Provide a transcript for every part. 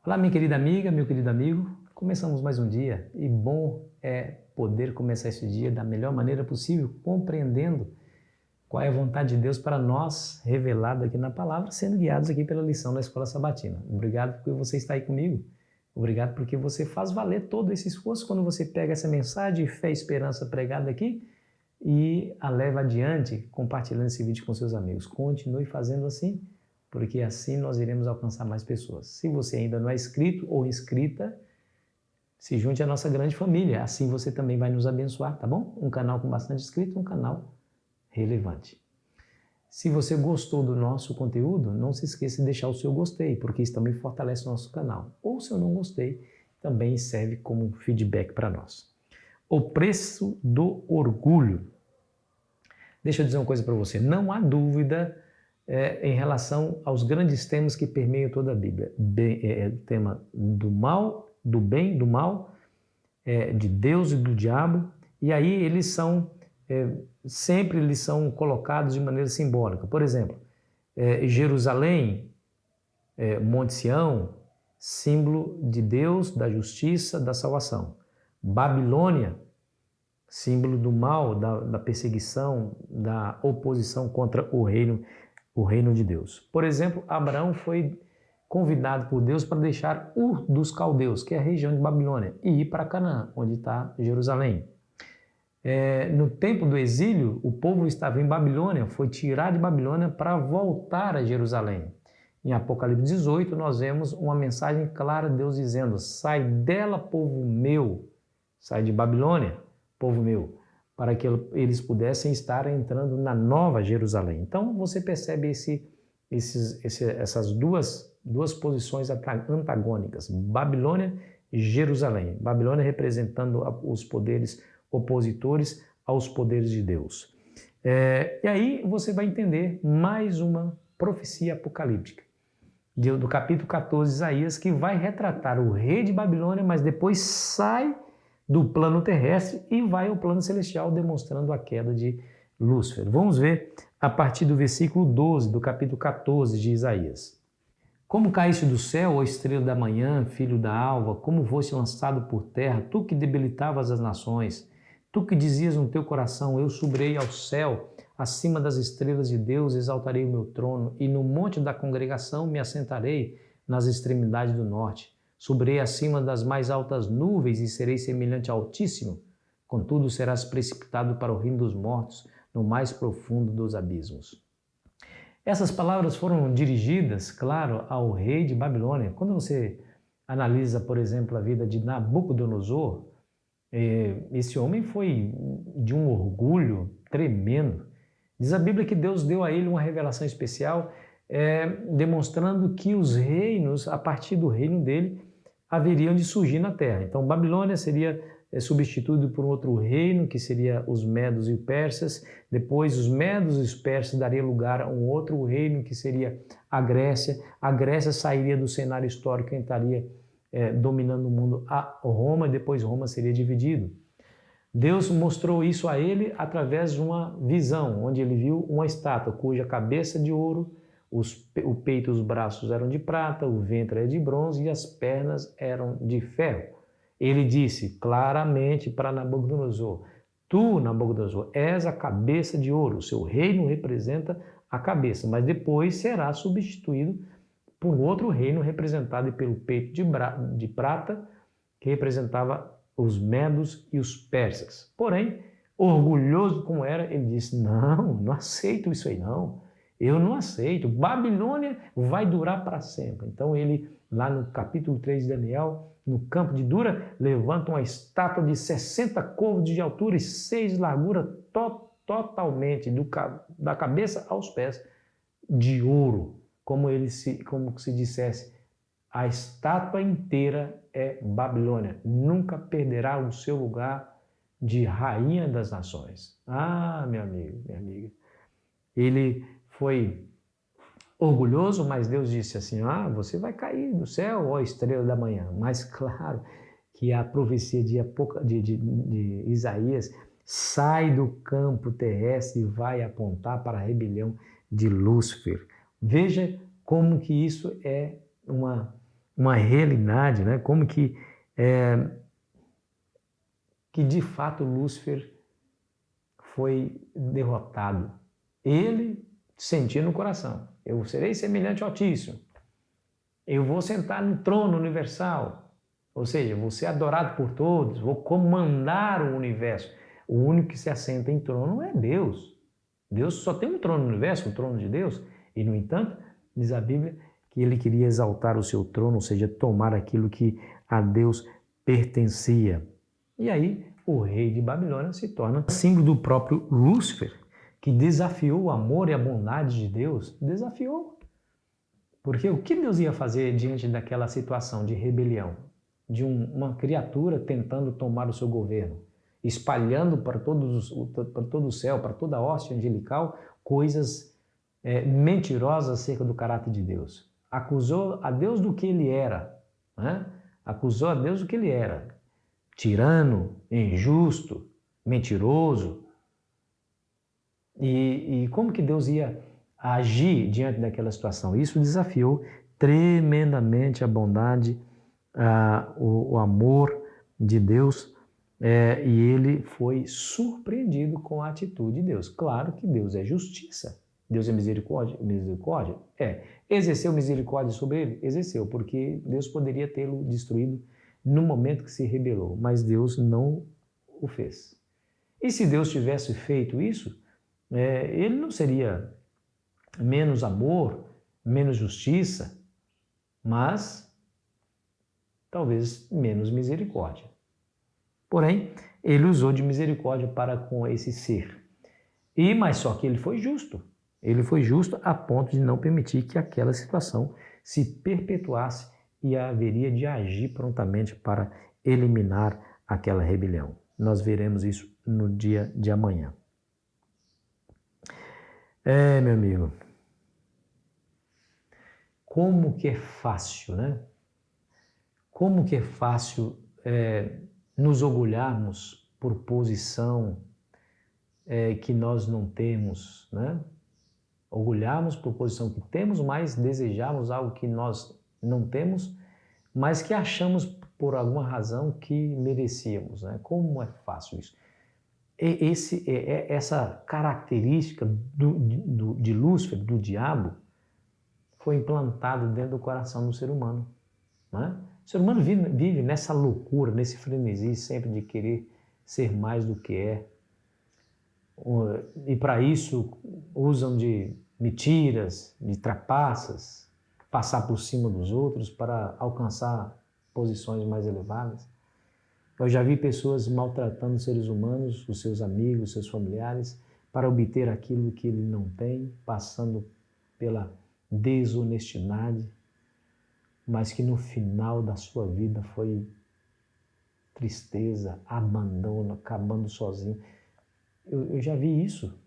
Olá, minha querida amiga, meu querido amigo. Começamos mais um dia e bom é poder começar esse dia da melhor maneira possível, compreendendo qual é a vontade de Deus para nós, revelada aqui na palavra, sendo guiados aqui pela lição da Escola Sabatina. Obrigado porque você está aí comigo. Obrigado porque você faz valer todo esse esforço quando você pega essa mensagem de fé e esperança pregada aqui e a leva adiante, compartilhando esse vídeo com seus amigos. Continue fazendo assim, porque assim nós iremos alcançar mais pessoas. Se você ainda não é inscrito ou inscrita, se junte à nossa grande família. Assim você também vai nos abençoar, tá bom? Um canal com bastante inscritos, um canal relevante. Se você gostou do nosso conteúdo, não se esqueça de deixar o seu gostei, porque isso também fortalece o nosso canal. Ou se eu não gostei, também serve como feedback para nós. O preço do orgulho. Deixa eu dizer uma coisa para você, não há dúvida em relação aos grandes temas que permeiam toda a Bíblia. O tema do mal, do bem, do mal, de Deus e do diabo, e aí eles são, sempre eles são colocados de maneira simbólica. Por exemplo, Jerusalém, Monte Sião, símbolo de Deus, da justiça, da salvação. Babilônia, símbolo do mal, da perseguição, da oposição contra o reino de Deus. Por exemplo, Abraão foi convidado por Deus para deixar Ur dos Caldeus, que é a região de Babilônia, e ir para Canaã, onde está Jerusalém. No tempo do exílio, o povo estava em Babilônia, foi tirado de Babilônia para voltar a Jerusalém. Em Apocalipse 18, nós vemos uma mensagem clara de Deus dizendo: sai dela, povo meu, sai de Babilônia, povo meu, para que eles pudessem estar entrando na nova Jerusalém. Então você percebe essas duas posições antagônicas, Babilônia e Jerusalém. Babilônia representando os poderes opositores aos poderes de Deus. E aí você vai entender mais uma profecia apocalíptica, do capítulo 14 de Isaías, que vai retratar o rei de Babilônia, mas depois sai do plano terrestre e vai ao plano celestial, demonstrando a queda de Lúcifer. Vamos ver a partir do versículo 12 do capítulo 14 de Isaías. Como caíste do céu, ó estrela da manhã, filho da alva, como foste lançado por terra, tu que debilitavas as nações, tu que dizias no teu coração: eu subirei ao céu, acima das estrelas de Deus exaltarei o meu trono, e no monte da congregação me assentarei nas extremidades do norte. Subirei acima das mais altas nuvens e serei semelhante ao Altíssimo. Contudo, serás precipitado para o reino dos mortos, no mais profundo dos abismos. Essas palavras foram dirigidas, claro, ao rei de Babilônia. Quando você analisa, por exemplo, a vida de Nabucodonosor, esse homem foi de um orgulho tremendo. Diz a Bíblia que Deus deu a ele uma revelação especial, demonstrando que os reinos, a partir do reino dele, haveriam de surgir na terra. Então, Babilônia seria substituído por um outro reino, que seria os Medos e os Persas. Depois, os Medos e os Persas dariam lugar a um outro reino, que seria a Grécia. A Grécia sairia do cenário histórico e entraria dominando o mundo a Roma, e depois Roma seria dividido. Deus mostrou isso a ele através de uma visão, onde ele viu uma estátua cuja cabeça de ouro, o peito e os braços eram de prata, o ventre era de bronze e as pernas eram de ferro. Ele disse claramente para Nabucodonosor: tu, Nabucodonosor, és a cabeça de ouro, o seu reino representa a cabeça, mas depois será substituído por outro reino representado pelo peito de prata, que representava os medos e os persas. Porém, orgulhoso como era, ele disse: não aceito isso aí não. Eu não aceito. Babilônia vai durar para sempre. Então ele, lá no capítulo 3 de Daniel, no campo de Dura, levanta uma estátua de 60 côvados de altura e 6 de largura, totalmente, da cabeça aos pés, de ouro. Como se dissesse, a estátua inteira é Babilônia. Nunca perderá o seu lugar de rainha das nações. Ah, meu amigo, minha amiga. Ele foi orgulhoso, mas Deus disse assim: você vai cair do céu, ó estrela da manhã. Mas claro que a profecia de Isaías sai do campo terrestre e vai apontar para a rebelião de Lúcifer. Veja como que isso é uma realidade, né? Como que de fato Lúcifer foi derrotado. Ele sentia no coração: eu serei semelhante ao Altíssimo, eu vou sentar no trono universal, ou seja, vou ser adorado por todos, vou comandar o universo. O único que se assenta em trono é Deus. Deus só tem um trono no universo, o trono de Deus, e no entanto, diz a Bíblia que ele queria exaltar o seu trono, ou seja, tomar aquilo que a Deus pertencia. E aí o rei de Babilônia se torna símbolo do próprio Lúcifer, que desafiou o amor e a bondade de Deus, desafiou. Porque o que Deus ia fazer diante daquela situação de rebelião? De uma criatura tentando tomar o seu governo, espalhando para todo o céu, para toda a hóstia angelical, coisas mentirosas acerca do caráter de Deus. Acusou a Deus do que ele era, né? Acusou a Deus do que ele era: tirano, injusto, mentiroso. E como que Deus ia agir diante daquela situação? Isso desafiou tremendamente a bondade, o amor de Deus, e ele foi surpreendido com a atitude de Deus. Claro que Deus é justiça. Deus é misericórdia? Misericórdia? Exerceu misericórdia sobre ele? Exerceu, porque Deus poderia tê-lo destruído no momento que se rebelou, mas Deus não o fez. E se Deus tivesse feito isso, ele não seria menos amor, menos justiça, mas talvez menos misericórdia. Porém, ele usou de misericórdia para com esse ser. Mas só que ele foi justo. Ele foi justo a ponto de não permitir que aquela situação se perpetuasse e haveria de agir prontamente para eliminar aquela rebelião. Nós veremos isso no dia de amanhã. Meu amigo, como que é fácil, né? Como que é fácil nos orgulharmos por posição que nós não temos, né? Orgulharmos por posição que temos, mas desejarmos algo que nós não temos, mas que achamos por alguma razão que merecíamos, né? Como é fácil isso. Essa característica de Lúcifer, do diabo, foi implantada dentro do coração do ser humano, né? O ser humano vive nessa loucura, nesse frenesi sempre de querer ser mais do que é. E para isso usam de mentiras, de trapaças, passar por cima dos outros para alcançar posições mais elevadas. Eu já vi pessoas maltratando seres humanos, os seus amigos, os seus familiares, para obter aquilo que ele não tem, passando pela desonestidade, mas que no final da sua vida foi tristeza, abandono, acabando sozinho. Eu já vi isso,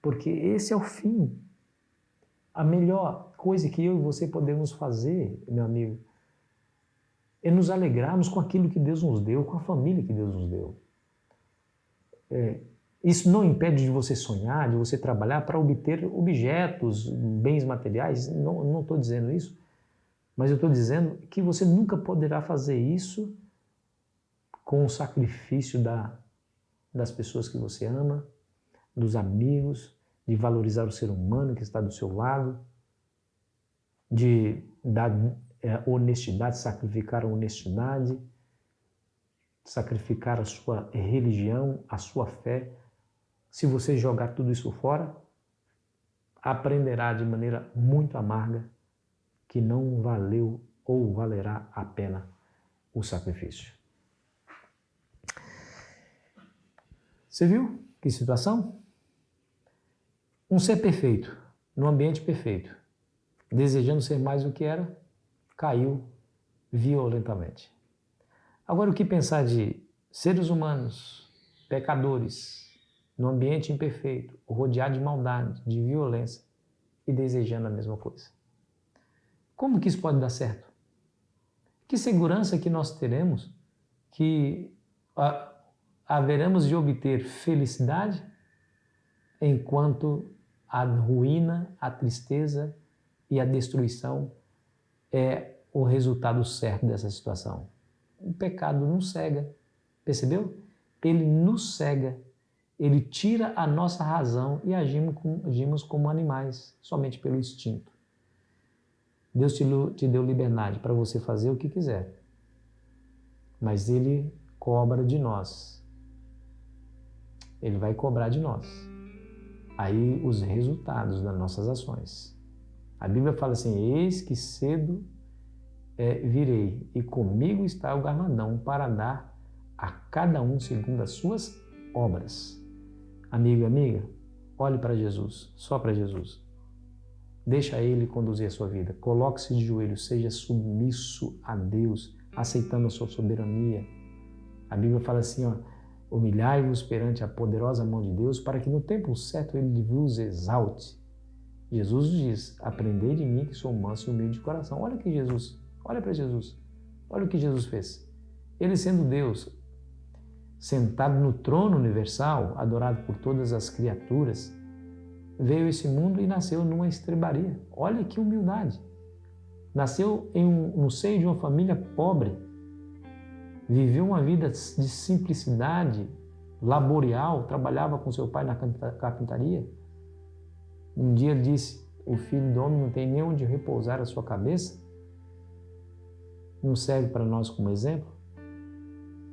porque esse é o fim. A melhor coisa que eu e você podemos fazer, meu amigo, é nos alegrarmos com aquilo que Deus nos deu, com a família que Deus nos deu. Isso não impede de você sonhar, de você trabalhar para obter objetos, bens materiais, não estou dizendo isso, mas eu estou dizendo que você nunca poderá fazer isso com o sacrifício das pessoas que você ama, dos amigos, de valorizar o ser humano que está do seu lado, de dar honestidade, sacrificar a honestidade, sacrificar a sua religião, a sua fé. Se você jogar tudo isso fora, aprenderá de maneira muito amarga que não valeu ou valerá a pena o sacrifício. Você viu que situação? Um ser perfeito, num ambiente perfeito, desejando ser mais do que era, caiu violentamente. Agora, o que pensar de seres humanos, pecadores, num ambiente imperfeito, rodeado de maldade, de violência e desejando a mesma coisa? Como que isso pode dar certo? Que segurança que nós teremos que haveremos de obter felicidade enquanto a ruína, a tristeza e a destruição é o resultado certo dessa situação? O pecado nos cega, percebeu? Ele nos cega, ele tira a nossa razão e agimos como animais, somente pelo instinto. Deus te deu liberdade para você fazer o que quiser, mas Ele cobra de nós. Ele vai cobrar de nós. Aí os resultados das nossas ações. A Bíblia fala assim, eis que cedo virei, e comigo está o galardão para dar a cada um segundo as suas obras. Amigo e amiga, olhe para Jesus, só para Jesus. Deixa Ele conduzir a sua vida. Coloque-se de joelhos, seja submisso a Deus, aceitando a sua soberania. A Bíblia fala assim, humilhai-vos perante a poderosa mão de Deus, para que no tempo certo Ele vos exalte. Jesus diz, aprendei de mim que sou manso e humilde de coração. Olha para Jesus. Olha o que Jesus fez. Ele sendo Deus, sentado no trono universal, adorado por todas as criaturas, veio a esse mundo e nasceu numa estrebaria. Olha que humildade. Nasceu no seio de uma família pobre, viveu uma vida de simplicidade, laborial, trabalhava com seu pai na carpintaria. Um dia ele disse, o filho do homem não tem nem onde repousar a sua cabeça. Não serve para nós como exemplo?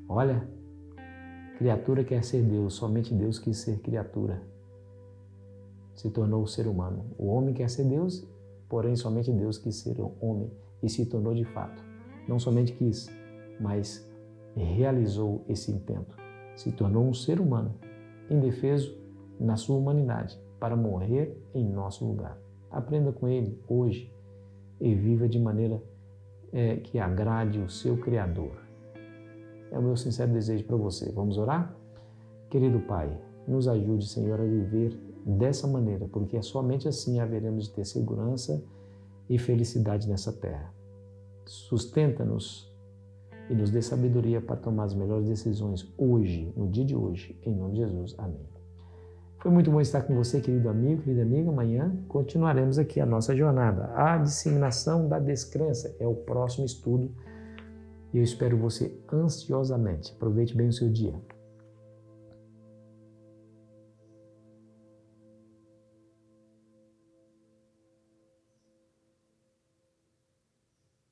Olha, criatura quer ser Deus, somente Deus quis ser criatura. Se tornou ser humano. O homem quer ser Deus, porém somente Deus quis ser homem e se tornou de fato. Não somente quis, mas realizou esse intento. Se tornou um ser humano, indefeso na sua humanidade, para morrer em nosso lugar. Aprenda com Ele hoje e viva de maneira que agrade o seu Criador. É o meu sincero desejo para você. Vamos orar? Querido Pai, nos ajude, Senhor, a viver dessa maneira, porque é somente assim haveremos de ter segurança e felicidade nessa terra. Sustenta-nos e nos dê sabedoria para tomar as melhores decisões hoje, no dia de hoje, em nome de Jesus. Amém. Foi muito bom estar com você, querido amigo, querida amiga. Amanhã continuaremos aqui a nossa jornada. A disseminação da descrença é o próximo estudo e eu espero você ansiosamente. Aproveite bem o seu dia.